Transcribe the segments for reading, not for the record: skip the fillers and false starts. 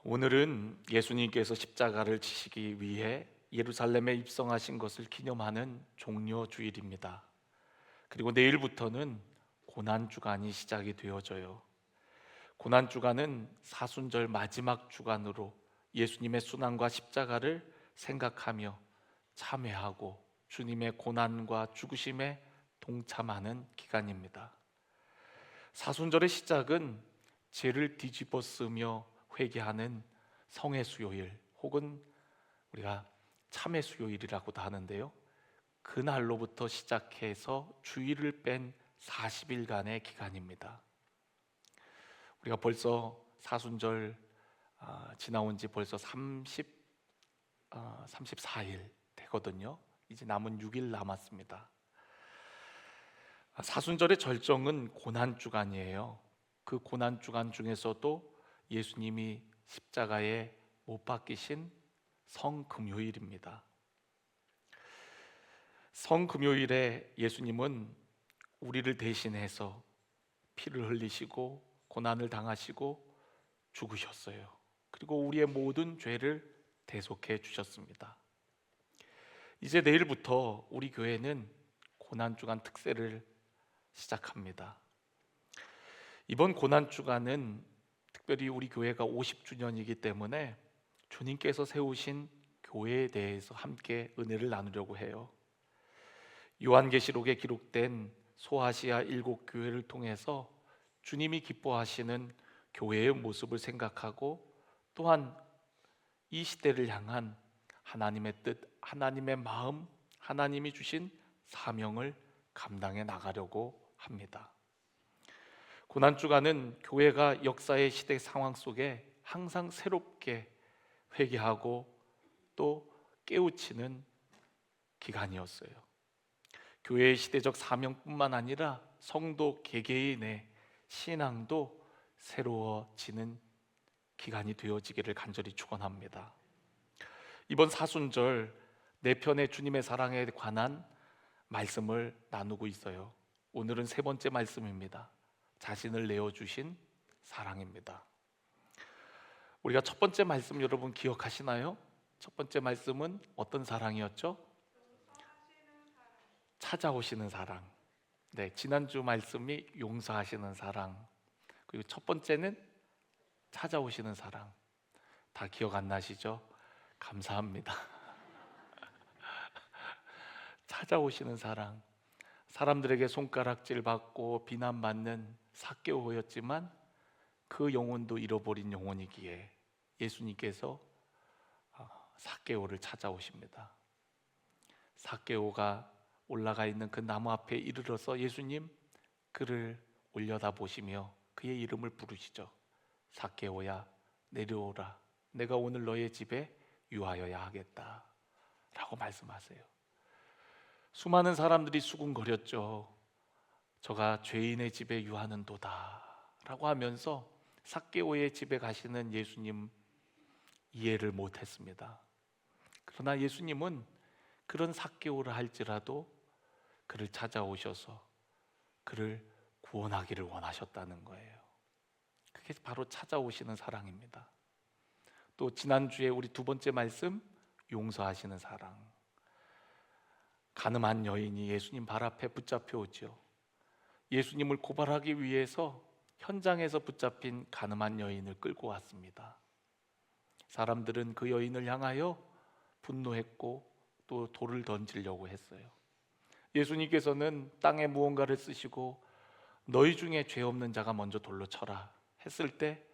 오늘은 예수님께서 십자가를 지시기 위해 예루살렘에 입성하신 것을 기념하는 종려 주일입니다. 그리고 내일부터는 고난 주간이 시작이 되어져요. 고난 주간은 사순절 마지막 주간으로 예수님의 순환과 십자가를 생각하며 참회하고 주님의 고난과 죽으심에 동참하는 기간입니다. 사순절의 시작은 죄를 뒤집어 쓰며 회개하는 성회 수요일 혹은 우리가 참회 수요일이라고도 하는데요. 그날로부터 시작해서 주일을 뺀 40일간의 기간입니다. 우리가 벌써 사순절 지나온 지 벌써 34일 되거든요. 이제 남은 6일 남았습니다. 사순절의 절정은 고난주간이에요. 그 고난주간 중에서도 예수님이 십자가에 못 박히신 성금요일입니다. 성금요일에 예수님은 우리를 대신해서 피를 흘리시고 고난을 당하시고 죽으셨어요. 그리고 우리의 모든 죄를 대속해 주셨습니다. 이제 내일부터 우리 교회는 고난주간 특세를 시작합니다. 이번 고난주간은 특별히 우리 교회가 50주년이기 때문에 주님께서 세우신 교회에 대해서 함께 은혜를 나누려고 해요. 요한계시록에 기록된 소아시아 7교회를 통해서 주님이 기뻐하시는 교회의 모습을 생각하고 또한 이 시대를 향한 하나님의 뜻, 하나님의 마음, 하나님이 주신 사명을 감당해 나가려고 합니다. 고난주간은 교회가 역사의 시대 상황 속에 항상 새롭게 회개하고 또 깨우치는 기간이었어요. 교회의 시대적 사명뿐만 아니라 성도 개개인의 신앙도 새로워지는 기간이 되어지기를 간절히 축원합니다. 이번 사순절 네 편의 주님의 사랑에 관한 말씀을 나누고 있어요. 오늘은 세 번째 말씀입니다. 자신을 내어주신 사랑입니다. 우리가 첫 번째 말씀 여러분 기억하시나요? 첫 번째 말씀은 어떤 사랑이었죠? 찾아오시는 사랑. 네, 지난주 말씀이 용서하시는 사랑. 그리고 첫 번째는 찾아오시는 사랑. 다 기억 안 나시죠? 감사합니다. 찾아오시는 사랑. 사람들에게 손가락질 받고 비난받는 삭개오였지만 그 영혼도 잃어버린 영혼이기에 예수님께서 삭개오를 찾아오십니다. 삭개오가 올라가 있는 그 나무 앞에 이르러서 예수님 그를 올려다 보시며 그의 이름을 부르시죠. 삭개오야 내려오라, 내가 오늘 너의 집에 유하여야 하겠다 라고 말씀하세요. 수많은 사람들이 수군거렸죠. 저가 죄인의 집에 유하는도다 라고 하면서 삭개오의 집에 가시는 예수님 이해를 못했습니다. 그러나 예수님은 그런 삭개오를 할지라도 그를 찾아오셔서 그를 구원하기를 원하셨다는 거예요. 그게 바로 찾아오시는 사랑입니다. 또 지난주에 우리 두 번째 말씀 용서하시는 사랑. 가늠한 여인이 예수님 발 앞에 붙잡혀 오죠. 예수님을 고발하기 위해서 현장에서 붙잡힌 가늠한 여인을 끌고 왔습니다. 사람들은 그 여인을 향하여 분노했고 또 돌을 던지려고 했어요. 예수님께서는 땅에 무언가를 쓰시고 너희 중에 죄 없는 자가 먼저 돌로 쳐라 했을 때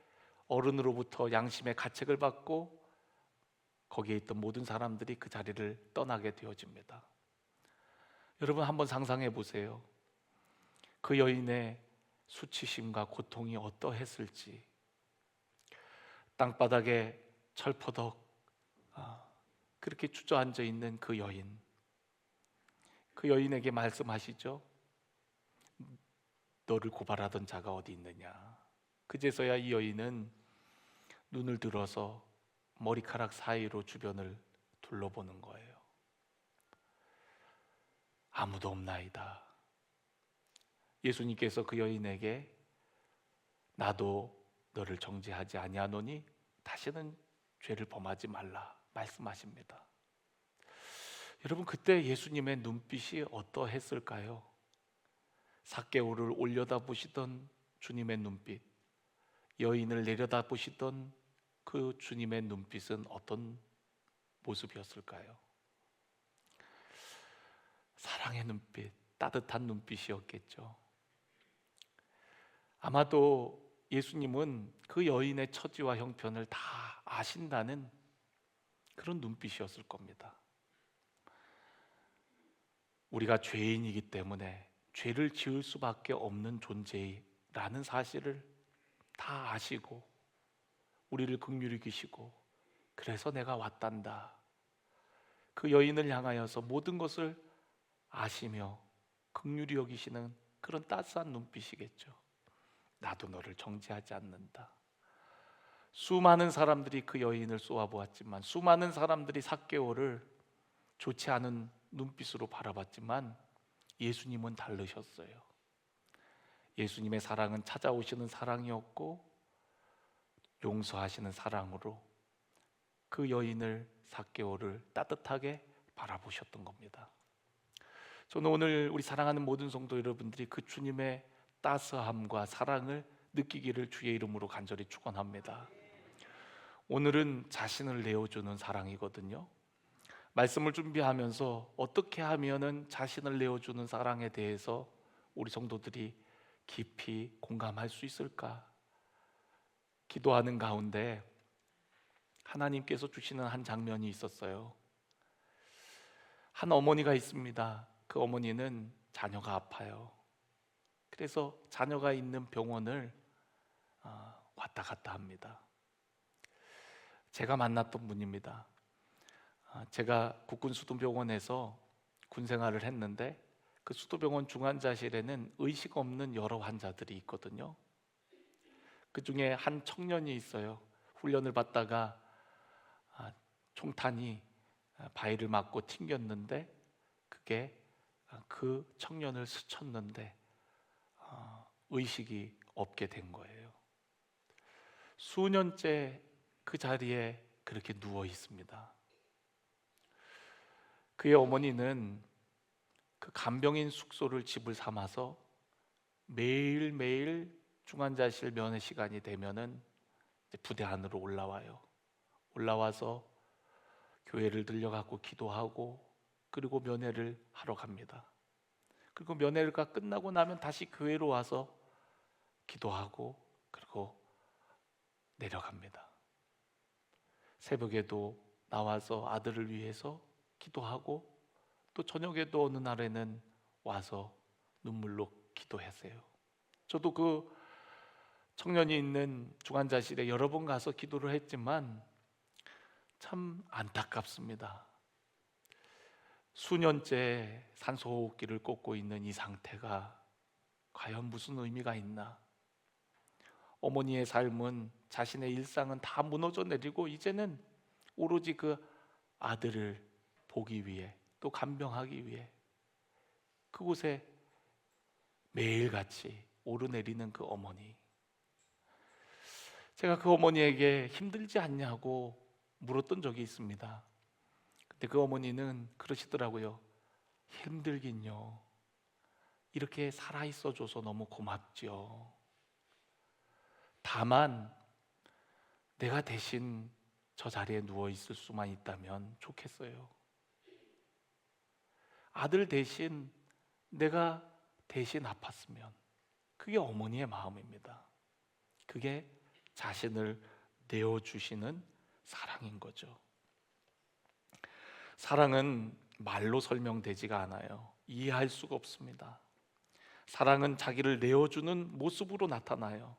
어른으로부터 양심의 가책을 받고 거기에 있던 모든 사람들이 그 자리를 떠나게 되어집니다. 여러분 한번 상상해 보세요. 그 여인의 수치심과 고통이 어떠했을지. 땅바닥에 철퍼덕 그렇게 주저앉아 있는 그 여인, 그 여인에게 말씀하시죠. 너를 고발하던 자가 어디 있느냐. 그제서야 이 여인은 눈을 들어서 머리카락 사이로 주변을 둘러보는 거예요. 아무도 없나이다. 예수님께서 그 여인에게 나도 너를 정죄하지 아니하노니 다시는 죄를 범하지 말라 말씀하십니다. 여러분, 그때 예수님의 눈빛이 어떠했을까요? 삭개오를 올려다보시던 주님의 눈빛, 여인을 내려다보시던 그 주님의 눈빛은 어떤 모습이었을까요? 사랑의 눈빛, 따뜻한 눈빛이었겠죠. 아마도 예수님은 그 여인의 처지와 형편을 다 아신다는 그런 눈빛이었을 겁니다. 우리가 죄인이기 때문에 죄를 지을 수밖에 없는 존재라는 사실을 다 아시고 우리를 긍휼히 여기시고, 그래서 내가 왔단다, 그 여인을 향하여서 모든 것을 아시며 긍휼히 여기시는 그런 따스한 눈빛이겠죠. 나도 너를 정죄하지 않는다. 수많은 사람들이 그 여인을 쏘아보았지만, 수많은 사람들이 삭개오를 좋지 않은 눈빛으로 바라봤지만 예수님은 다르셨어요. 예수님의 사랑은 찾아오시는 사랑이었고 용서하시는 사랑으로 그 여인을, 삭개오를 따뜻하게 바라보셨던 겁니다. 저는 오늘 우리 사랑하는 모든 성도 여러분들이 그 주님의 따스함과 사랑을 느끼기를 주의 이름으로 간절히 축원합니다. 오늘은 자신을 내어주는 사랑이거든요. 말씀을 준비하면서 어떻게 하면은 자신을 내어주는 사랑에 대해서 우리 성도들이 깊이 공감할 수 있을까 기도하는 가운데 하나님께서 주시는 한 장면이 있었어요. 한 어머니가 있습니다. 그 어머니는 자녀가 아파요. 그래서 자녀가 있는 병원을 왔다 갔다 합니다. 제가 만났던 분입니다. 제가 국군 수도병원에서 군 생활을 했는데 그 수도병원 중환자실에는 의식 없는 여러 환자들이 있거든요. 그 중에 한 청년이 있어요. 훈련을 받다가 총탄이 바위를 맞고 튕겼는데 그게 그 청년을 스쳤는데 의식이 없게 된 거예요. 수년째 그 자리에 그렇게 누워 있습니다. 그의 어머니는 그 간병인 숙소를 집을 삼아서 매일매일 중환자실 면회 시간이 되면은 부대 안으로 올라와요. 올라와서 교회를 들려가고 기도하고 그리고 면회를 하러 갑니다. 그리고 면회가 끝나고 나면 다시 교회로 와서 기도하고 그리고 내려갑니다. 새벽에도 나와서 아들을 위해서 기도하고 또 저녁에도 어느 날에는 와서 눈물로 기도하세요. 저도 그 청년이 있는 중환자실에 여러 번 가서 기도를 했지만 참 안타깝습니다. 수년째 산소호흡기를 꽂고 있는 이 상태가 과연 무슨 의미가 있나? 어머니의 삶은, 자신의 일상은 다 무너져 내리고 이제는 오로지 그 아들을 보기 위해 또 간병하기 위해 그곳에 매일같이 오르내리는 그 어머니. 제가 그 어머니에게 힘들지 않냐고 물었던 적이 있습니다. 근데 그 어머니는 그러시더라고요. 힘들긴요. 이렇게 살아있어줘서 너무 고맙죠. 다만 내가 대신 저 자리에 누워있을 수만 있다면 좋겠어요. 아들 대신 내가 대신 아팠으면. 그게 어머니의 마음입니다. 그게 자신을 내어주시는 사랑인 거죠. 사랑은 말로 설명되지가 않아요. 이해할 수가 없습니다. 사랑은 자기를 내어주는 모습으로 나타나요.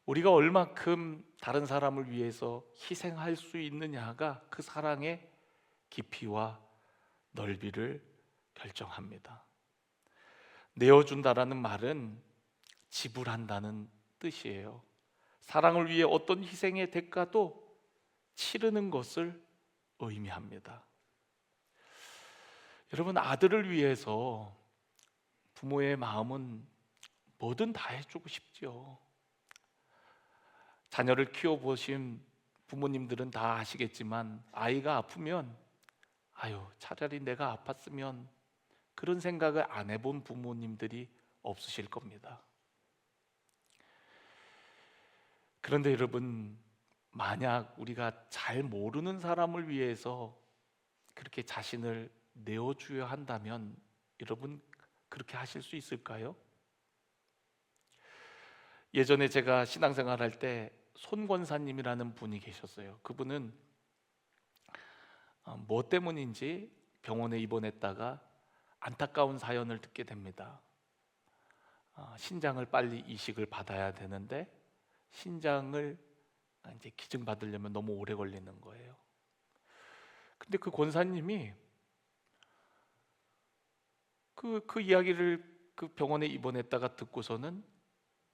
우리가 얼마큼 다른 사람을 위해서 희생할 수 있느냐가 그 사랑의 깊이와 넓이를 결정합니다. 내어준다라는 말은 지불한다는 뜻이에요. 사랑을 위해 어떤 희생의 대가도 치르는 것을 의미합니다. 여러분, 아들을 위해서 부모의 마음은 뭐든 다 해주고 싶죠. 자녀를 키워보신 부모님들은 다 아시겠지만 아이가 아프면 아유 차라리 내가 아팠으면 그런 생각을 안 해본 부모님들이 없으실 겁니다. 그런데 여러분, 만약 우리가 잘 모르는 사람을 위해서 그렇게 자신을 내어줘야 한다면 여러분 그렇게 하실 수 있을까요? 예전에 제가 신앙생활 할 때 손권사님이라는 분이 계셨어요. 그분은 뭐 때문인지 병원에 입원했다가 안타까운 사연을 듣게 됩니다. 신장을 빨리 이식을 받아야 되는데 신장을 이제 기증받으려면 너무 오래 걸리는 거예요. 근데 그 권사님이 그 이야기를 그 병원에 입원했다가 듣고서는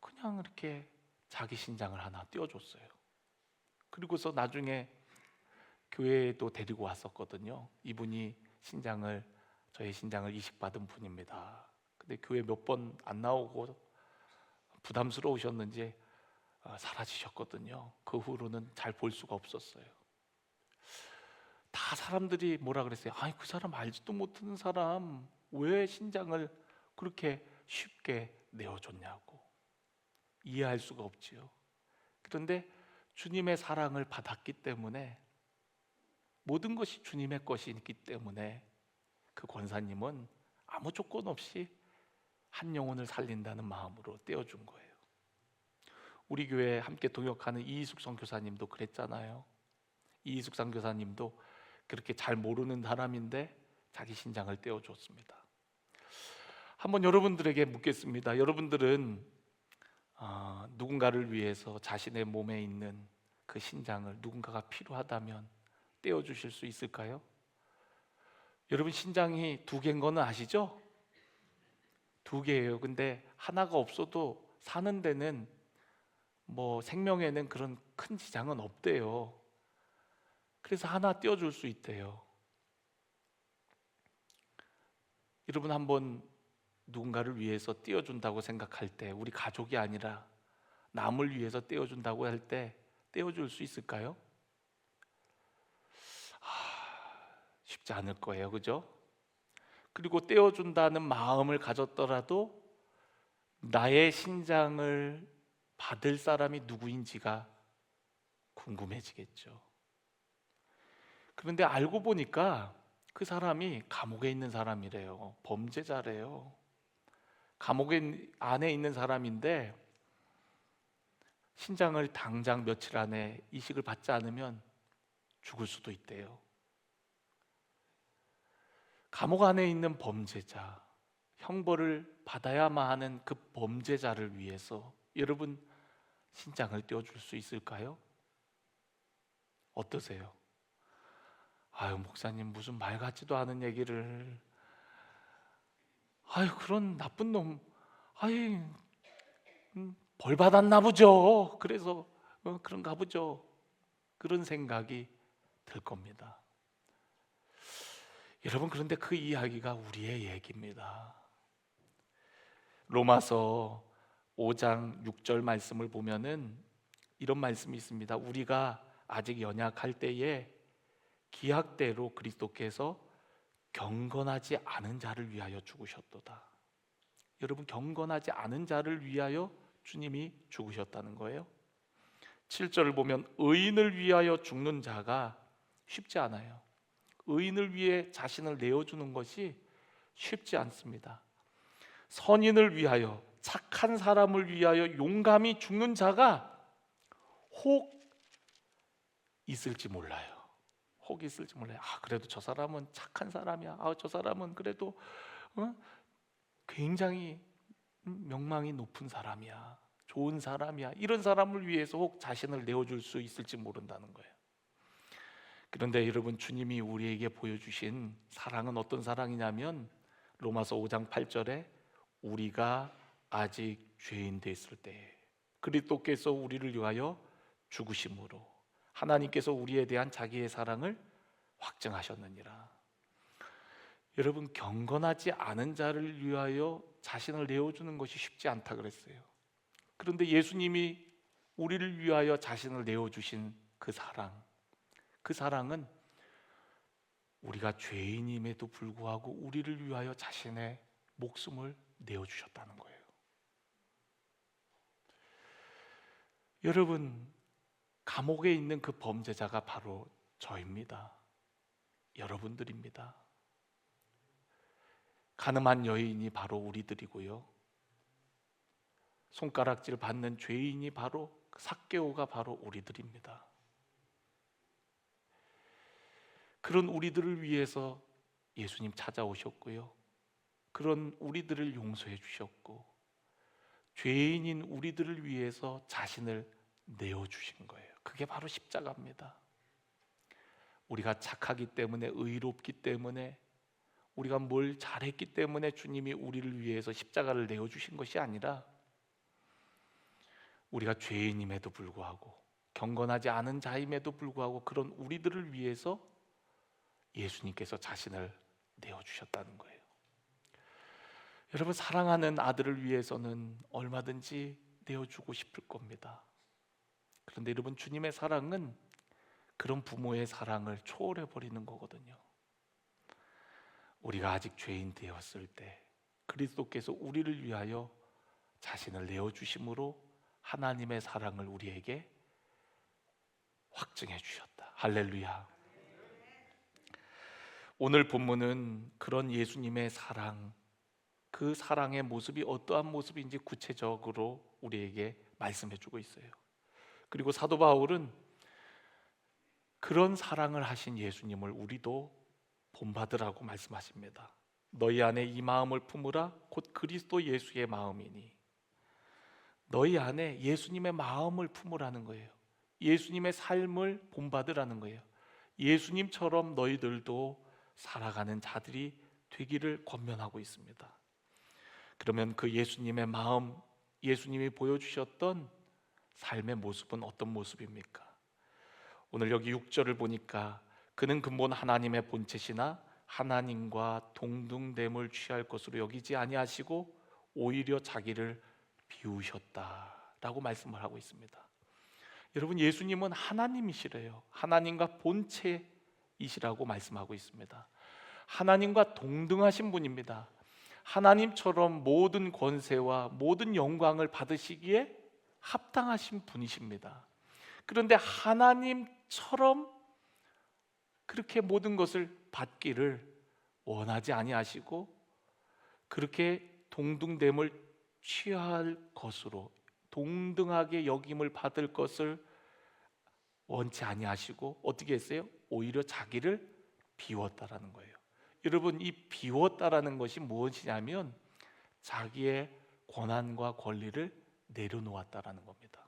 그냥 이렇게 자기 신장을 하나 띄워줬어요. 그리고서 나중에 교회에도 데리고 왔었거든요. 이분이 저의 신장을 이식받은 분입니다. 근데 교회 몇 번 안 나오고 부담스러우셨는지 사라지셨거든요. 그 후로는 잘 볼 수가 없었어요. 다 사람들이 뭐라 그랬어요? 아니 그 사람 알지도 못하는 사람 왜 신장을 그렇게 쉽게 내어줬냐고. 이해할 수가 없지요. 그런데 주님의 사랑을 받았기 때문에 모든 것이 주님의 것이기 때문에 그 권사님은 아무 조건 없이 한 영혼을 살린다는 마음으로 떼어준 거예요. 우리 교회 함께 동역하는 이희숙 선교사님도 그랬잖아요. 이희숙 선교사님도 그렇게 잘 모르는 사람인데 자기 신장을 떼어줬습니다. 한번 여러분들에게 묻겠습니다. 여러분들은 누군가를 위해서 자신의 몸에 있는 그 신장을 누군가가 필요하다면 떼어주실 수 있을까요? 여러분 신장이 2개인 거는 아시죠? 2개예요. 근데 하나가 없어도 사는 데는 뭐 생명에는 그런 큰 지장은 없대요. 그래서 하나 떼어줄 수 있대요. 여러분 한번 누군가를 위해서 떼어준다고 생각할 때 우리 가족이 아니라 남을 위해서 떼어준다고 할 때 떼어줄 수 있을까요? 쉽지 않을 거예요. 그죠? 그리고 떼어준다는 마음을 가졌더라도 나의 신장을 받을 사람이 누구인지가 궁금해지겠죠. 그런데 알고 보니까 그 사람이 감옥에 있는 사람이래요. 범죄자래요. 감옥에 안에 있는 사람인데 신장을 당장 며칠 안에 이식을 받지 않으면 죽을 수도 있대요. 감옥 안에 있는 범죄자, 형벌을 받아야만 하는 그 범죄자를 위해서 여러분 신장을 떼어줄 수 있을까요? 어떠세요? 아유 목사님 무슨 말 같지도 않은 얘기를 아유 그런 나쁜 놈 아유 벌 받았나 보죠. 그래서 그런가 보죠. 그런 생각이 들 겁니다. 여러분 그런데 그 이야기가 우리의 얘기입니다. 로마서 5장 6절 말씀을 보면은 이런 말씀이 있습니다. 우리가 아직 연약할 때에 기약대로 그리스도께서 경건하지 않은 자를 위하여 죽으셨도다. 여러분 경건하지 않은 자를 위하여 주님이 죽으셨다는 거예요. 7절을 보면 의인을 위하여 죽는 자가 쉽지 않아요. 의인을 위해 자신을 내어주는 것이 쉽지 않습니다. 선인을 위하여 착한 사람을 위하여 용감히 죽는 자가 혹 있을지 몰라요. 혹 있을지 몰라요. 그래도 저 사람은 착한 사람이야. 저 사람은 그래도 굉장히 명망이 높은 사람이야. 좋은 사람이야. 이런 사람을 위해서 혹 자신을 내어줄 수 있을지 모른다는 거예요. 그런데 여러분 주님이 우리에게 보여주신 사랑은 어떤 사랑이냐면 로마서 5장 8절에 우리가 아직 죄인 됐을 때 그리스도께서 우리를 위하여 죽으심으로 하나님께서 우리에 대한 자기의 사랑을 확증하셨느니라. 여러분 경건하지 않은 자를 위하여 자신을 내어주는 것이 쉽지 않다 그랬어요. 그런데 예수님이 우리를 위하여 자신을 내어주신 그 사랑, 그 사랑은 우리가 죄인임에도 불구하고 우리를 위하여 자신의 목숨을 내어주셨다는 거예요. 여러분, 감옥에 있는 그 범죄자가 바로 저입니다. 여러분들입니다. 가늠한 여인이 바로 우리들이고요. 손가락질 받는 죄인이 바로 삭개오가 바로 우리들입니다. 그런 우리들을 위해서 예수님 찾아오셨고요. 그런 우리들을 용서해 주셨고 죄인인 우리들을 위해서 자신을 내어주신 거예요. 그게 바로 십자가입니다. 우리가 착하기 때문에, 의롭기 때문에, 우리가 뭘 잘했기 때문에 주님이 우리를 위해서 십자가를 내어주신 것이 아니라 우리가 죄인임에도 불구하고 경건하지 않은 자임에도 불구하고 그런 우리들을 위해서 예수님께서 자신을 내어주셨다는 거예요. 여러분, 사랑하는 아들을 위해서는 얼마든지 내어주고 싶을 겁니다. 그런데 여러분, 주님의 사랑은 그런 부모의 사랑을 초월해 버리는 거거든요. 우리가 아직 죄인 되었을 때 그리스도께서 우리를 위하여 자신을 내어주심으로 하나님의 사랑을 우리에게 확증해 주셨다. 할렐루야. 오늘 본문은 그런 예수님의 사랑, 그 사랑의 모습이 어떠한 모습인지 구체적으로 우리에게 말씀해 주고 있어요. 그리고 사도 바울은 그런 사랑을 하신 예수님을 우리도 본받으라고 말씀하십니다. 너희 안에 이 마음을 품으라 곧 그리스도 예수의 마음이니. 너희 안에 예수님의 마음을 품으라는 거예요. 예수님의 삶을 본받으라는 거예요. 예수님처럼 너희들도 살아가는 자들이 되기를 권면하고 있습니다. 그러면 그 예수님의 마음, 예수님이 보여주셨던 삶의 모습은 어떤 모습입니까? 오늘 여기 6절을 보니까 그는 근본 하나님의 본체시나 하나님과 동등됨을 취할 것으로 여기지 아니하시고 오히려 자기를 비우셨다라고 말씀을 하고 있습니다. 여러분, 예수님은 하나님이시래요. 하나님과 본체이시라고 말씀하고 있습니다. 하나님과 동등하신 분입니다. 하나님처럼 모든 권세와 모든 영광을 받으시기에 합당하신 분이십니다. 그런데 하나님처럼 그렇게 모든 것을 받기를 원하지 아니하시고 그렇게 동등됨을 취할 것으로, 동등하게 여김을 받을 것을 원치 아니하시고 어떻게 했어요? 오히려 자기를 비웠다라는 거예요. 여러분, 이 비웠다라는 것이 무엇이냐면 자기의 권한과 권리를 내려놓았다라는 겁니다.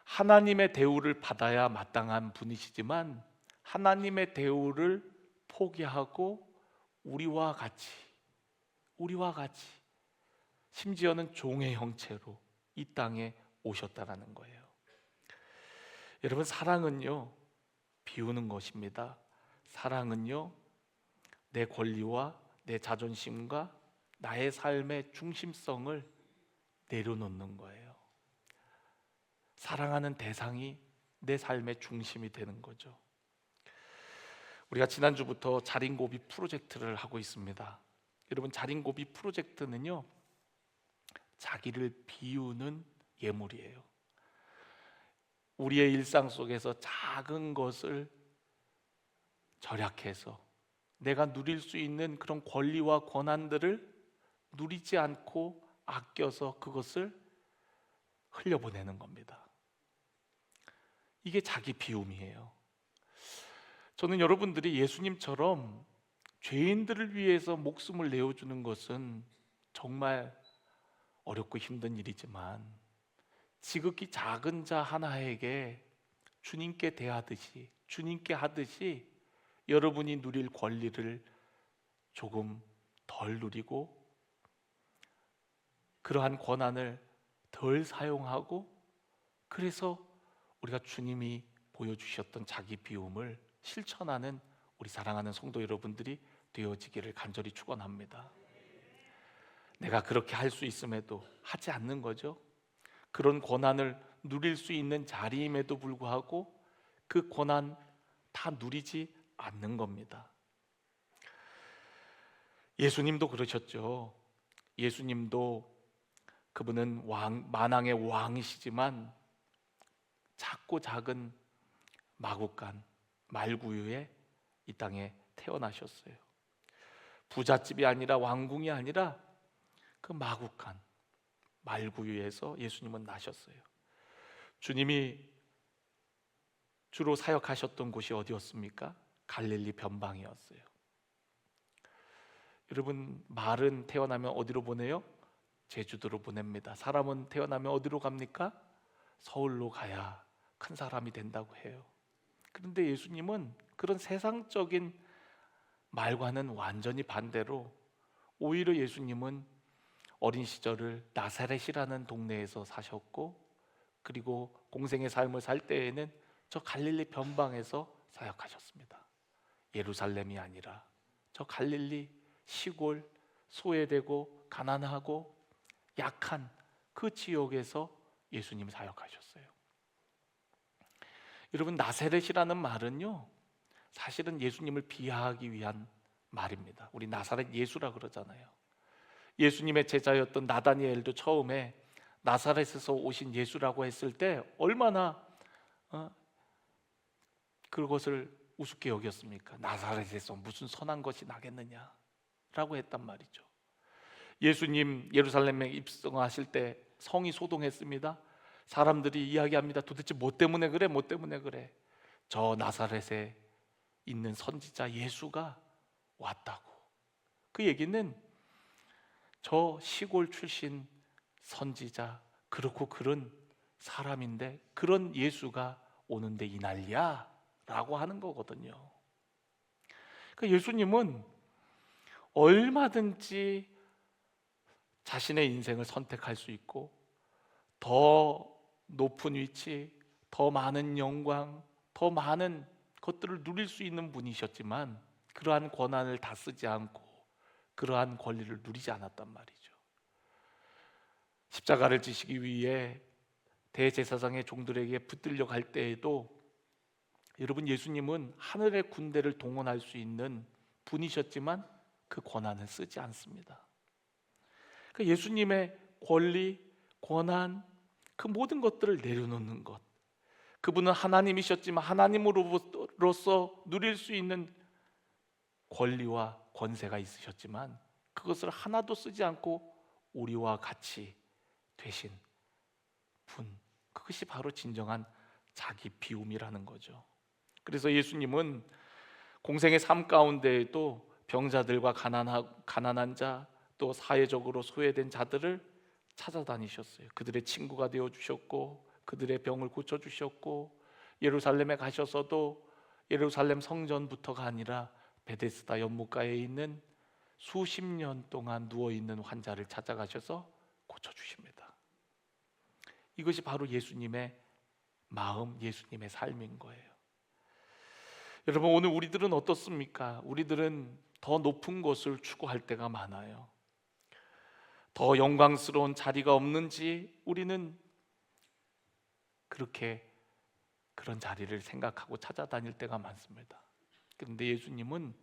하나님의 대우를 받아야 마땅한 분이시지만 하나님의 대우를 포기하고 우리와 같이 심지어는 종의 형체로 이 땅에 오셨다라는 거예요. 여러분, 사랑은요, 비우는 것입니다. 사랑은요, 내 권리와 내 자존심과 나의 삶의 중심성을 내려놓는 거예요. 사랑하는 대상이 내 삶의 중심이 되는 거죠. 우리가 지난주부터 자린고비 프로젝트를 하고 있습니다. 여러분, 자린고비 프로젝트는요, 자기를 비우는 예물이에요. 우리의 일상 속에서 작은 것을 절약해서 내가 누릴 수 있는 그런 권리와 권한들을 누리지 않고 아껴서 그것을 흘려보내는 겁니다. 이게 자기 비움이에요. 저는 여러분들이 예수님처럼 죄인들을 위해서 목숨을 내어주는 것은 정말 어렵고 힘든 일이지만 지극히 작은 자 하나에게 주님께 대하듯이, 주님께 하듯이 여러분이 누릴 권리를 조금 덜 누리고 그러한 권한을 덜 사용하고, 그래서 우리가 주님이 보여주셨던 자기 비움을 실천하는 우리 사랑하는 성도 여러분들이 되어지기를 간절히 축원합니다. 내가 그렇게 할 수 있음에도 하지 않는 거죠. 그런 권한을 누릴 수 있는 자리임에도 불구하고 그 고난 다 누리지 않는 겁니다. 예수님도 그러셨죠. 예수님도 그분은 만왕의 왕이시지만 작고 작은 마구간 말구유에 이 땅에 태어나셨어요. 부잣집이 아니라 왕궁이 아니라 그 마구간 말구유에서 예수님은 나셨어요. 주님이 주로 사역하셨던 곳이 어디였습니까? 갈릴리 변방이었어요. 여러분, 말은 태어나면 어디로 보내요? 제주도로 보냅니다. 사람은 태어나면 어디로 갑니까? 서울로 가야 큰 사람이 된다고 해요. 그런데 예수님은 그런 세상적인 말과는 완전히 반대로 오히려 예수님은 어린 시절을 나사렛이라는 동네에서 사셨고, 그리고 공생의 삶을 살 때에는 저 갈릴리 변방에서 사역하셨습니다. 예루살렘이 아니라 저 갈릴리 시골, 소외되고 가난하고 약한 그 지역에서 예수님 사역하셨어요. 여러분, 나사렛이라는 말은요, 사실은 예수님을 비하하기 위한 말입니다. 우리 나사렛 예수라 그러잖아요. 예수님의 제자였던 나다니엘도 처음에 나사렛에서 오신 예수라고 했을 때 얼마나 그것을 우습게 여겼습니까? 나사렛에서 무슨 선한 것이 나겠느냐라고 했단 말이죠. 예수님 예루살렘에 입성하실 때 성이 소동했습니다. 사람들이 이야기합니다. 도대체 뭐 때문에 그래? 뭐 때문에 그래? 저 나사렛에 있는 선지자 예수가 왔다고. 그 얘기는 저 시골 출신 선지자, 그렇고 그런 사람인데 그런 예수가 오는데 이 난리야 라고 하는 거거든요. 그러니까 예수님은 얼마든지 자신의 인생을 선택할 수 있고 더 높은 위치, 더 많은 영광, 더 많은 것들을 누릴 수 있는 분이셨지만 그러한 권한을 다 쓰지 않고 그러한 권리를 누리지 않았단 말이죠. 십자가를 지시기 위해 대제사장의 종들에게 붙들려 갈 때에도 여러분, 예수님은 하늘의 군대를 동원할 수 있는 분이셨지만 그 권한을 쓰지 않습니다. 그러니까 예수님의 권리, 권한, 그 모든 것들을 내려놓는 것, 그분은 하나님이셨지만 하나님으로서 누릴 수 있는 권리와 권세가 있으셨지만 그것을 하나도 쓰지 않고 우리와 같이 되신 분, 그것이 바로 진정한 자기 비움이라는 거죠. 그래서 예수님은 공생의 삶 가운데에도 병자들과 가난한 자, 또 사회적으로 소외된 자들을 찾아다니셨어요. 그들의 친구가 되어주셨고 그들의 병을 고쳐주셨고, 예루살렘에 가셔서도 예루살렘 성전부터가 아니라 베데스다 연못가에 있는 수십 년 동안 누워있는 환자를 찾아가셔서 고쳐주십니다. 이것이 바로 예수님의 마음, 예수님의 삶인 거예요. 여러분, 오늘 우리들은 어떻습니까? 우리들은 더 높은 것을 추구할 때가 많아요. 더 영광스러운 자리가 없는지 우리는 그렇게 그런 자리를 생각하고 찾아다닐 때가 많습니다. 그런데 예수님은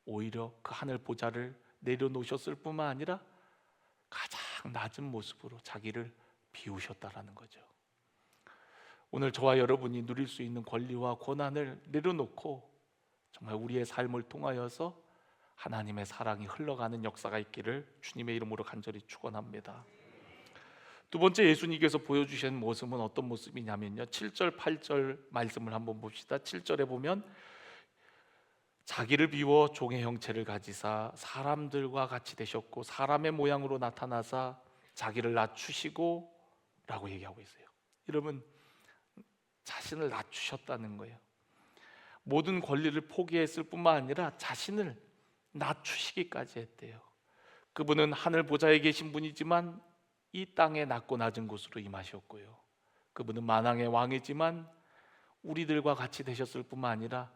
오히려 그 하늘 보좌를 내려놓으셨을 뿐만 아니라 가장 낮은 모습으로 자기를 비우셨다라는 거죠. 오늘 저와 여러분이 누릴 수 있는 권리와 권한을 내려놓고 정말 우리의 삶을 통하여서 하나님의 사랑이 흘러가는 역사가 있기를 주님의 이름으로 간절히 축원합니다. 두 번째, 예수님께서 보여주신 모습은 어떤 모습이냐면요, 7절 8절 말씀을 한번 봅시다. 7절에 보면 자기를 비워 종의 형체를 가지사 사람들과 같이 되셨고 사람의 모양으로 나타나사 자기를 낮추시고 라고 얘기하고 있어요. 여러분, 자신을 낮추셨다는 거예요. 모든 권리를 포기했을 뿐만 아니라 자신을 낮추시기까지 했대요. 그분은 하늘 보좌에 계신 분이지만 이 땅에 낮고 낮은 곳으로 임하셨고요. 그분은 만왕의 왕이지만 우리들과 같이 되셨을 뿐만 아니라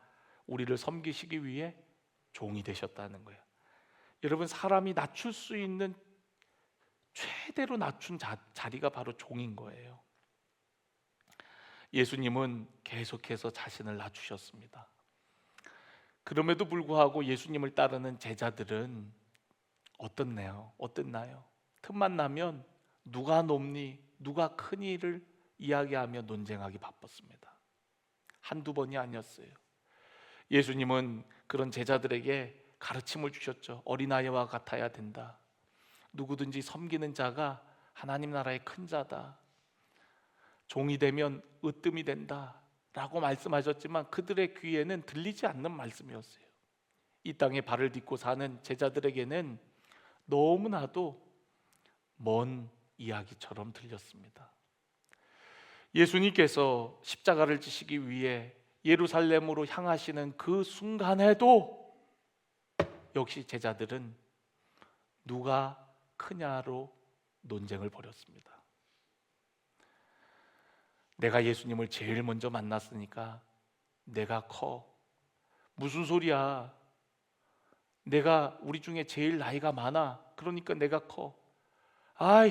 우리를 섬기시기 위해 종이 되셨다는 거예요. 여러분, 사람이 낮출 수 있는 최대로 낮춘 자리가 바로 종인 거예요. 예수님은 계속해서 자신을 낮추셨습니다. 그럼에도 불구하고 예수님을 따르는 제자들은 어땠나요? 틈만 나면 누가 높니, 누가 크니를 이야기하며 논쟁하기 바빴습니다. 한두 번이 아니었어요. 예수님은 그런 제자들에게 가르침을 주셨죠. 어린아이와 같아야 된다. 누구든지 섬기는 자가 하나님 나라의 큰 자다. 종이 되면 으뜸이 된다 라고 말씀하셨지만 그들의 귀에는 들리지 않는 말씀이었어요. 이 땅에 발을 딛고 사는 제자들에게는 너무나도 먼 이야기처럼 들렸습니다. 예수님께서 십자가를 지시기 위해 예루살렘으로 향하시는 그 순간에도 역시 제자들은 누가 크냐로 논쟁을 벌였습니다. 내가 예수님을 제일 먼저 만났으니까 내가 커. 무슨 소리야? 내가 우리 중에 제일 나이가 많아. 그러니까 내가 커. 아,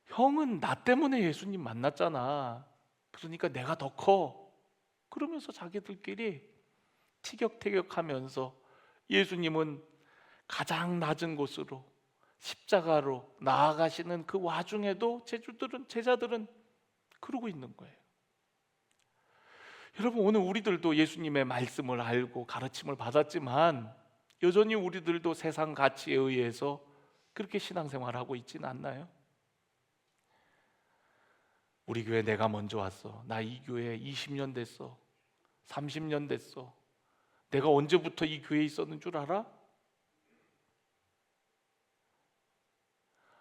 형은 나 때문에 예수님 만났잖아. 그러니까 내가 더 커. 그러면서 자기들끼리 티격태격하면서 예수님은 가장 낮은 곳으로 십자가로 나아가시는 그 와중에도 제자들은 그러고 있는 거예요. 여러분, 오늘 우리들도 예수님의 말씀을 알고 가르침을 받았지만 여전히 우리들도 세상 가치에 의해서 그렇게 신앙생활하고 있지는 않나요? 우리 교회 내가 먼저 왔어. 나 이 교회 20년 됐어. 30년 됐어. 내가 언제부터 이 교회에 있었는 줄 알아?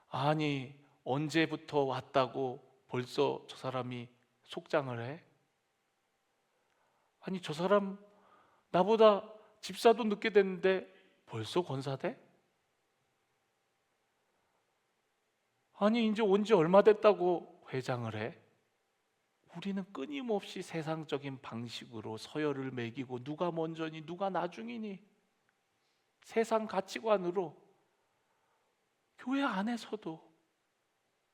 아니, 언제부터 왔다고 벌써 저 사람이 속장을 해? 아니, 저 사람 나보다 집사도 늦게 됐는데 벌써 권사돼? 아니, 이제 온 지 얼마 됐다고 회장을 해? 우리는 끊임없이 세상적인 방식으로 서열을 매기고 누가 먼저니 누가 나중이니 세상 가치관으로 교회 안에서도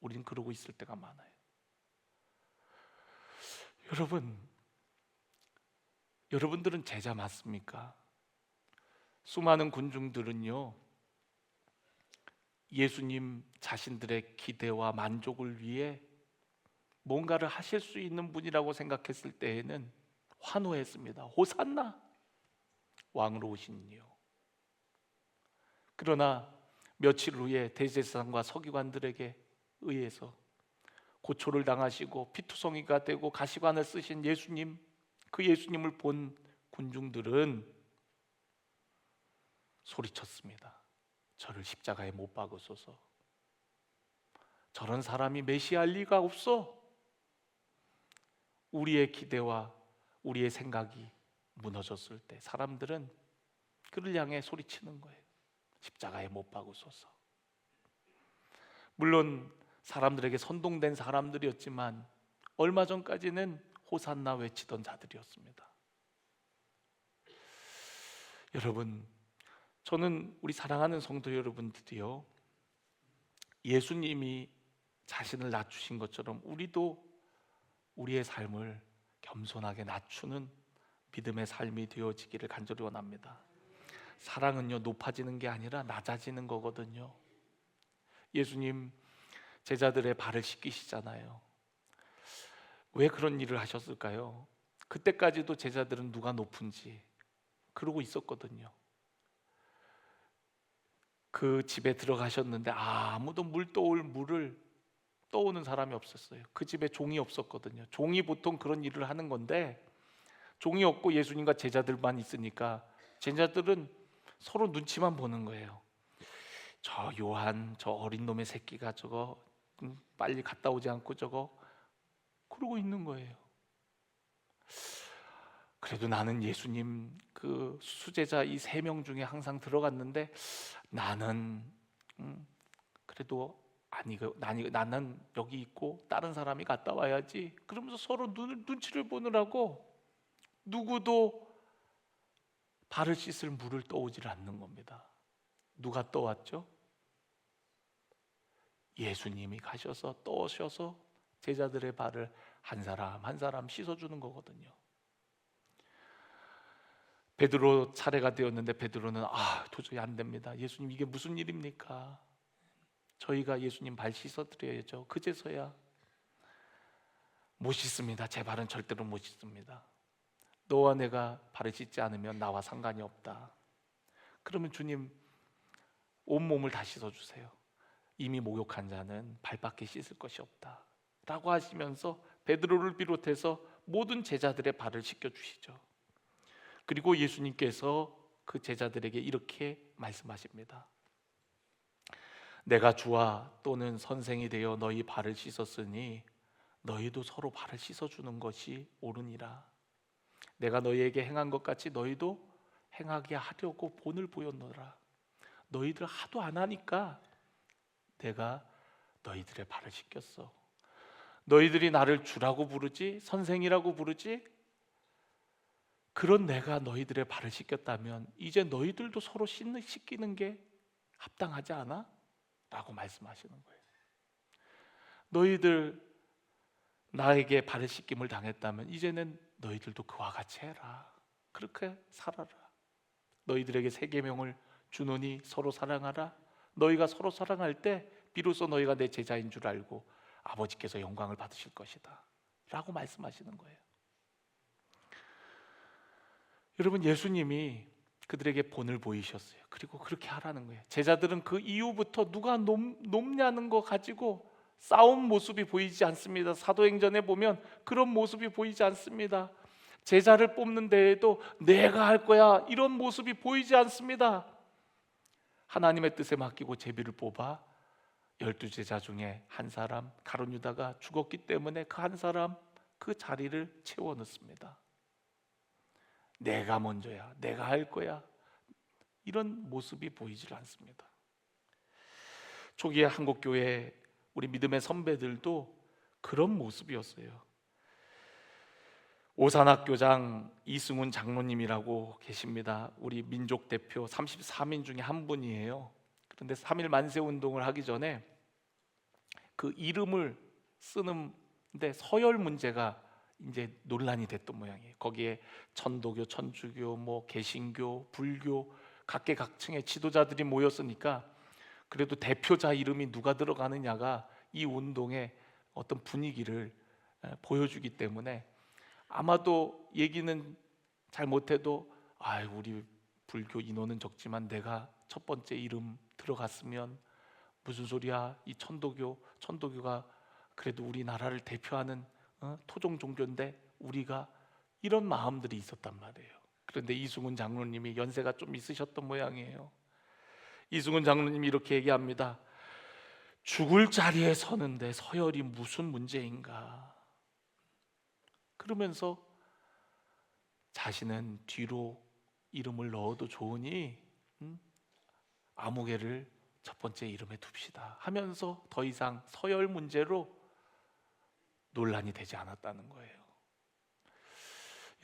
우리는 그러고 있을 때가 많아요. 여러분들은 제자 맞습니까? 수많은 군중들은요, 예수님 자신들의 기대와 만족을 위해 뭔가를 하실 수 있는 분이라고 생각했을 때에는 환호했습니다. 호산나, 왕으로 오신 이요. 그러나 며칠 후에 대제사장과 서기관들에게 의해서 고초를 당하시고 피투성이가 되고 가시관을 쓰신 예수님, 그 예수님을 본 군중들은 소리쳤습니다. 저를 십자가에 못 박으소서. 저런 사람이 메시아일 리가 없어. 우리의 기대와 우리의 생각이 무너졌을 때 사람들은 그를 향해 소리치는 거예요. 십자가에 못 박으소서. 물론 사람들에게 선동된 사람들이었지만 얼마 전까지는 호산나 외치던 자들이었습니다. 여러분, 저는 우리 사랑하는 성도 여러분들이요, 예수님이 자신을 낮추신 것처럼 우리도 우리의 삶을 겸손하게 낮추는 믿음의 삶이 되어지기를 간절히 원합니다. 사랑은요, 높아지는 게 아니라 낮아지는 거거든요. 예수님 제자들의 발을 씻기시잖아요. 왜 그런 일을 하셨을까요? 그때까지도 제자들은 누가 높은지 그러고 있었거든요. 그 집에 들어가셨는데 아무도 물을 떠오는 사람이 없었어요. 그 집에 종이 없었거든요. 종이 보통 그런 일을 하는 건데 종이 없고 예수님과 제자들만 있으니까 제자들은 서로 눈치만 보는 거예요. 저 요한, 저 어린 놈의 새끼가 저거 빨리 갔다 오지 않고 저거 그러고 있는 거예요. 그래도 나는 예수님 그 수제자 이 3명 중에 항상 들어갔는데 나는 그래도 나는 여기 있고 다른 사람이 갔다 와야지. 그러면서 서로 눈치를 보느라고 누구도 발을 씻을 물을 떠오질 않는 겁니다. 누가 떠왔죠? 예수님이 가셔서 떠오셔서 제자들의 발을 한 사람 한 사람 씻어주는 거거든요. 베드로 차례가 되었는데 베드로는 도저히 안 됩니다. 예수님, 이게 무슨 일입니까? 저희가 예수님 발 씻어드려야죠. 그제서야. 못 씻습니다. 제 발은 절대로 못 씻습니다. 너와 내가 발을 씻지 않으면 나와 상관이 없다. 그러면 주님, 온몸을 다 씻어주세요. 이미 목욕한 자는 발밖에 씻을 것이 없다 라고 하시면서 베드로를 비롯해서 모든 제자들의 발을 씻겨주시죠. 그리고 예수님께서 그 제자들에게 이렇게 말씀하십니다. 내가 주와 또는 선생이 되어 너희 발을 씻었으니 너희도 서로 발을 씻어주는 것이 옳으니라. 내가 너희에게 행한 것 같이 너희도 행하게 하려고 본을 보였노라. 너희들 하도 안 하니까 내가 너희들의 발을 씻겼어. 너희들이 나를 주라고 부르지 선생이라고 부르지, 그런 내가 너희들의 발을 씻겼다면 이제 너희들도 서로 씻기는 게 합당하지 않아? 라고 말씀하시는 거예요. 너희들 나에게 발을 씻김을 당했다면 이제는 너희들도 그와 같이 해라. 그렇게 살아라. 너희들에게 새 계명을 주노니 서로 사랑하라. 너희가 서로 사랑할 때 비로소 너희가 내 제자인 줄 알고 아버지께서 영광을 받으실 것이다 라고 말씀하시는 거예요. 여러분, 예수님이 그들에게 본을 보이셨어요. 그리고 그렇게 하라는 거예요. 제자들은 그 이후부터 누가 높냐는 거 가지고 싸움 모습이 보이지 않습니다. 사도행전에 보면 그런 모습이 보이지 않습니다. 제자를 뽑는 데에도 내가 할 거야 이런 모습이 보이지 않습니다. 하나님의 뜻에 맡기고 제비를 뽑아 12제자 중에 한 사람 가룟 유다가 죽었기 때문에 그 한 사람 그 자리를 채워 넣습니다. 내가 먼저야, 내가 할 거야, 이런 모습이 보이질 않습니다. 초기에 한국교회 우리 믿음의 선배들도 그런 모습이었어요. 오산학교장 이승훈 장로님이라고 계십니다. 우리 민족 대표 34민 중에 한 분이에요. 그런데 3.1 만세 운동을 하기 전에 그 이름을 쓰는데 서열 문제가 이제 논란이 됐던 모양이에요. 거기에 천도교, 천주교, 개신교, 불교 각계각층의 지도자들이 모였으니까 그래도 대표자 이름이 누가 들어가느냐가 이 운동의 어떤 분위기를 보여주기 때문에 아마도 얘기는 잘 못해도 우리 불교 인원은 적지만 내가 첫 번째 이름 들어갔으면 무슨 소리야, 이 천도교가 그래도 우리나라를 대표하는 토종 종교인데 우리가, 이런 마음들이 있었단 말이에요. 그런데 이승훈 장로님이 연세가 좀 있으셨던 모양이에요. 이승훈 장로님이 이렇게 얘기합니다. 죽을 자리에 서는데 서열이 무슨 문제인가. 그러면서 자신은 뒤로 이름을 넣어도 좋으니 아무개를 첫 번째 이름에 둡시다 하면서 더 이상 서열 문제로 논란이 되지 않았다는 거예요.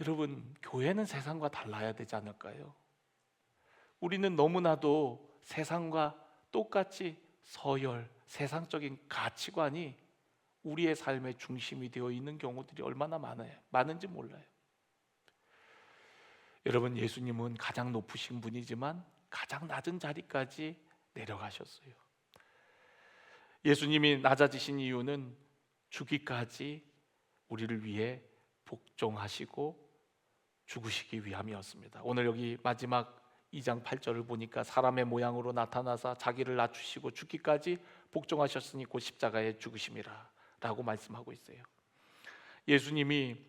여러분, 교회는 세상과 달라야 되지 않을까요? 우리는 너무나도 세상과 똑같이 서열, 세상적인 가치관이 우리의 삶의 중심이 되어 있는 경우들이 얼마나 많은지 몰라요. 여러분, 예수님은 가장 높으신 분이지만 가장 낮은 자리까지 내려가셨어요. 예수님이 낮아지신 이유는 죽기까지 우리를 위해 복종하시고 죽으시기 위함이었습니다. 오늘 여기 마지막 2장 8절을 보니까 사람의 모양으로 나타나사 자기를 낮추시고 죽기까지 복종하셨으니 곧 십자가에 죽으심이라 라고 말씀하고 있어요. 예수님이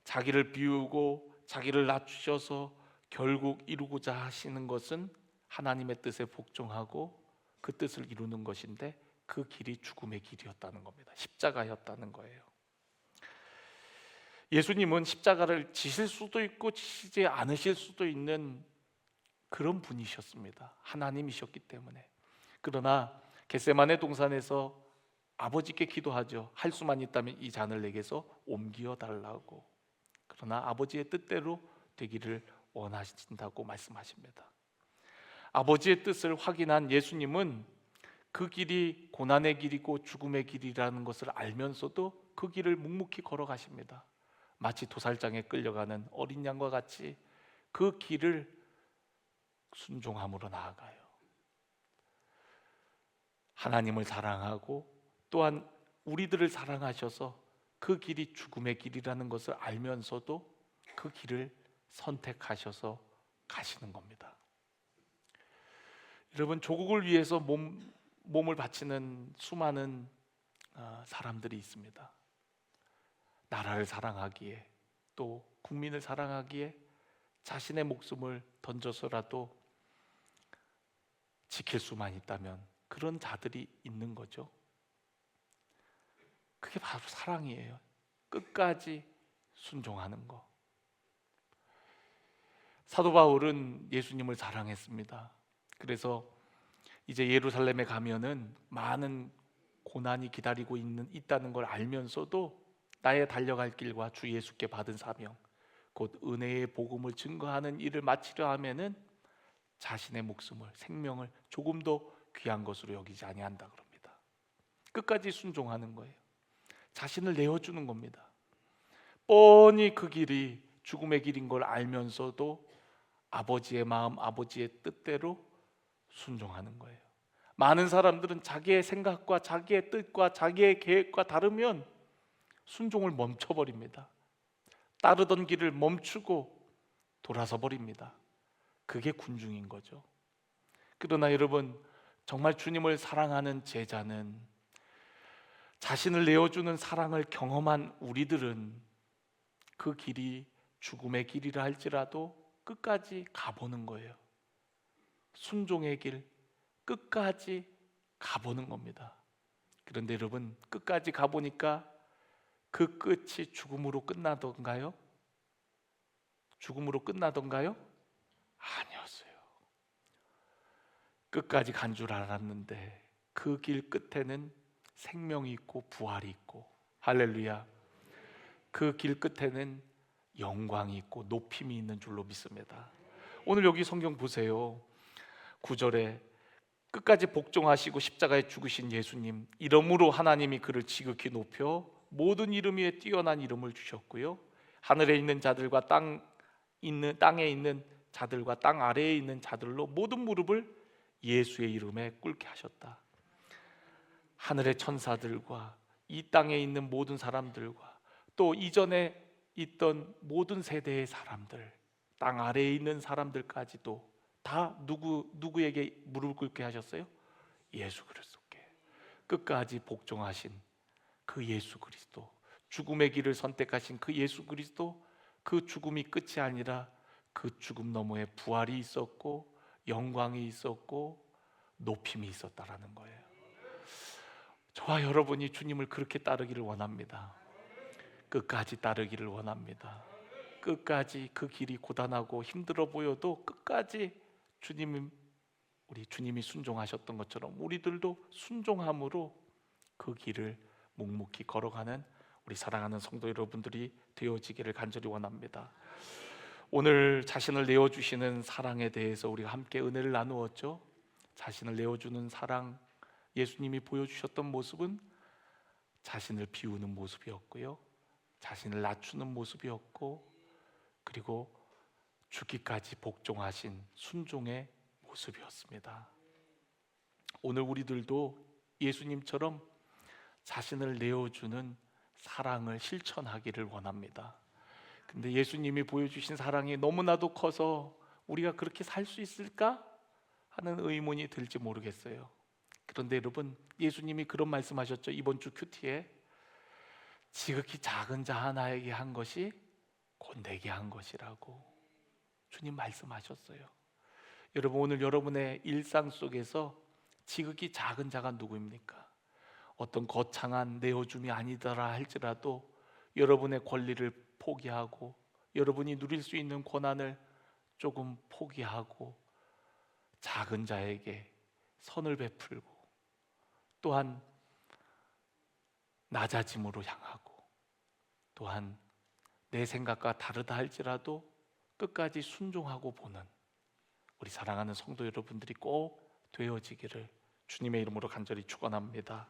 자기를 비우고 자기를 낮추셔서 결국 이루고자 하시는 것은 하나님의 뜻에 복종하고 그 뜻을 이루는 것인데 그 길이 죽음의 길이었다는 겁니다. 십자가였다는 거예요. 예수님은 십자가를 지실 수도 있고 지시지 않으실 수도 있는 그런 분이셨습니다. 하나님이셨기 때문에. 그러나 겟세마네 동산에서 아버지께 기도하죠. 할 수만 있다면 이 잔을 내게서 옮겨 달라고. 그러나 아버지의 뜻대로 되기를 원하신다고 말씀하십니다. 아버지의 뜻을 확인한 예수님은 그 길이 고난의 길이고 죽음의 길이라는 것을 알면서도 그 길을 묵묵히 걸어가십니다. 마치 도살장에 끌려가는 어린 양과 같이 그 길을 순종함으로 나아가요. 하나님을 사랑하고 또한 우리들을 사랑하셔서 그 길이 죽음의 길이라는 것을 알면서도 그 길을 선택하셔서 가시는 겁니다. 여러분, 조국을 위해서 몸을 바치는 수많은 사람들이 있습니다. 나라를 사랑하기에, 또 국민을 사랑하기에 자신의 목숨을 던져서라도 지킬 수만 있다면 그런 자들이 있는 거죠. 그게 바로 사랑이에요. 끝까지 순종하는 거. 사도 바울은 예수님을 사랑했습니다. 그래서 이제 예루살렘에 가면은 많은 고난이 기다리고 있다는 걸 알면서도 나의 달려갈 길과 주 예수께 받은 사명, 곧 은혜의 복음을 증거하는 일을 마치려 하면은 자신의 목숨을, 생명을 조금도 귀한 것으로 여기지 아니한다 그럽니다. 끝까지 순종하는 거예요. 자신을 내어주는 겁니다. 뻔히 그 길이 죽음의 길인 걸 알면서도 아버지의 마음, 아버지의 뜻대로 순종하는 거예요. 많은 사람들은 자기의 생각과 자기의 뜻과 자기의 계획과 다르면 순종을 멈춰버립니다. 따르던 길을 멈추고 돌아서 버립니다. 그게 군중인 거죠. 그러나 여러분, 정말 주님을 사랑하는 제자는, 자신을 내어주는 사랑을 경험한 우리들은 그 길이 죽음의 길이라 할지라도 끝까지 가보는 거예요. 순종의 길, 끝까지 가보는 겁니다. 그런데 여러분, 끝까지 가보니까 그 끝이 죽음으로 끝나던가요? 죽음으로 끝나던가요? 아니었어요. 끝까지 간 줄 알았는데 그 길 끝에는 생명이 있고 부활이 있고, 할렐루야, 그 길 끝에는 영광이 있고 높임이 있는 줄로 믿습니다. 오늘 여기 성경 보세요. 9절에 끝까지 복종하시고 십자가에 죽으신 예수님, 이름으로 하나님이 그를 지극히 높여 모든 이름 위에 뛰어난 이름을 주셨고요, 하늘에 있는 자들과 땅에 있는 자들과 땅 아래에 있는 자들로 모든 무릎을 예수의 이름에 꿇게 하셨다. 하늘의 천사들과 이 땅에 있는 모든 사람들과 또 이전에 있던 모든 세대의 사람들, 땅 아래에 있는 사람들까지도 다 누구에게 무릎 꿇게 하셨어요? 예수 그리스도께. 끝까지 복종하신 그 예수 그리스도, 죽음의 길을 선택하신 그 예수 그리스도, 그 죽음이 끝이 아니라 그 죽음 너머에 부활이 있었고 영광이 있었고 높임이 있었다라는 거예요. 저와 여러분이 주님을 그렇게 따르기를 원합니다. 끝까지 따르기를 원합니다. 끝까지 그 길이 고단하고 힘들어 보여도 끝까지 우리 주님이 순종하셨던 것처럼 우리들도 순종함으로 그 길을 묵묵히 걸어가는 우리 사랑하는 성도 여러분들이 되어지기를 간절히 원합니다. 오늘 자신을 내어주시는 사랑에 대해서 우리가 함께 은혜를 나누었죠. 자신을 내어주는 사랑, 예수님이 보여주셨던 모습은 자신을 비우는 모습이었고요, 자신을 낮추는 모습이었고, 그리고 죽기까지 복종하신 순종의 모습이었습니다. 오늘 우리들도 예수님처럼 자신을 내어주는 사랑을 실천하기를 원합니다. 근데 예수님이 보여주신 사랑이 너무나도 커서 우리가 그렇게 살 수 있을까 하는 의문이 들지 모르겠어요. 그런데 여러분, 예수님이 그런 말씀하셨죠. 이번 주 큐티에 지극히 작은 자 하나에게 한 것이 곧 내게 한 것이라고 주님 말씀하셨어요. 여러분, 오늘 여러분의 일상 속에서 지극히 작은 자가 누구입니까? 어떤 거창한 내어줌이 아니더라 할지라도 여러분의 권리를 포기하고 여러분이 누릴 수 있는 권한을 조금 포기하고 작은 자에게 선을 베풀고 또한 낮아짐으로 향하고 또한 내 생각과 다르다 할지라도 끝까지 순종하고 보는 우리 사랑하는 성도 여러분들이 꼭 되어지기를 주님의 이름으로 간절히 축원합니다.